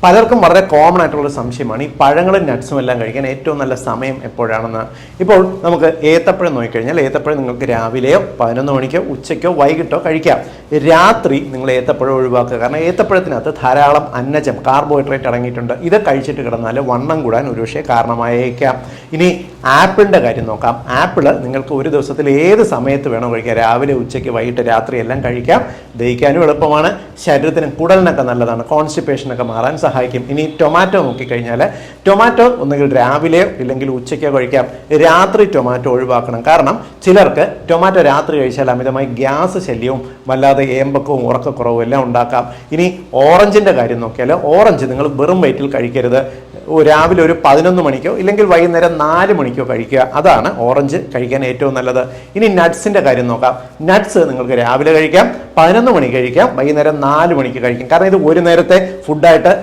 പലർക്കും വളരെ കോമൺ ആയിട്ടുള്ളൊരു സംശയമാണ് ഈ പഴങ്ങളും നട്ട്സും എല്ലാം കഴിക്കാൻ ഏറ്റവും നല്ല സമയം എപ്പോഴാണെന്ന്. ഇപ്പോൾ നമുക്ക് ഏത്തപ്പഴം നോക്കിക്കഴിഞ്ഞാൽ ഏത്തപ്പഴം നിങ്ങൾക്ക് രാവിലെയോ 11 മണിക്കോ ഉച്ചയ്ക്കോ വൈകിട്ടോ കഴിക്കാം. രാത്രി നിങ്ങൾ ഏത്തപ്പഴം ഒഴിവാക്കുക. കാരണം ഏത്തപ്പഴത്തിനകത്ത് ധാരാളം അന്നജം കാർബോഹൈഡ്രേറ്റ് അടങ്ങിയിട്ടുണ്ട്. ഇത് കഴിച്ചിട്ട് കിടന്നാൽ വണ്ണം കൂടാൻ ഒരുപക്ഷെ കാരണമായേക്കാം. ഇനി ആപ്പിളിൻ്റെ കാര്യം നോക്കാം. ആപ്പിള് നിങ്ങൾക്ക് ഒരു ദിവസത്തിൽ ഏത് സമയത്ത് വേണോ കഴിക്കാം. രാവിലെ ഉച്ചയ്ക്ക് വൈകിട്ട് രാത്രി എല്ലാം കഴിക്കാം. ദഹിക്കാനും എളുപ്പമാണ്. ശരീരത്തിന് കുടലിനൊക്കെ നല്ലതാണ്. കോൺസ്റ്റിപ്പേഷനൊക്കെ മാറാൻ സഹായിക്കും. ഇനി ടൊമാറ്റോ നോക്കിക്കഴിഞ്ഞാൽ ടൊമാറ്റോ ഒന്നുകിൽ രാവിലെയോ ഇല്ലെങ്കിൽ ഉച്ചയ്ക്കോ കഴിക്കാം. രാത്രി ടൊമാറ്റോ ഒഴിവാക്കണം. കാരണം ചിലർക്ക് ടൊമാറ്റോ രാത്രി കഴിച്ചാൽ അമിതമായി ഗ്യാസ് ശല്യവും വല്ലാതെ ഏമ്പക്കവും ഉറക്കക്കുറവും എല്ലാം ഉണ്ടാക്കാം. ഇനി ഓറഞ്ചിൻ്റെ കാര്യം നോക്കിയാൽ ഓറഞ്ച് നിങ്ങൾ വെറും വയറ്റിൽ കഴിക്കരുത്. രാവിലെ ഒരു 11 മണിക്കോ ഇല്ലെങ്കിൽ വൈകുന്നേരം 4 മണിക്കോ കഴിക്കുക. അതാണ് ഓറഞ്ച് കഴിക്കാൻ ഏറ്റവും നല്ലത്. ഇനി നട്ട്സിൻ്റെ കാര്യം നോക്കാം. നട്ട്സ് നിങ്ങൾക്ക് രാവിലെ കഴിക്കാം, 11 മണി കഴിക്കാം, വൈകുന്നേരം 4 മണിക്ക് കഴിക്കാം. കാരണം ഇത് ഒരു നേരത്തെ ഫുഡായിട്ട്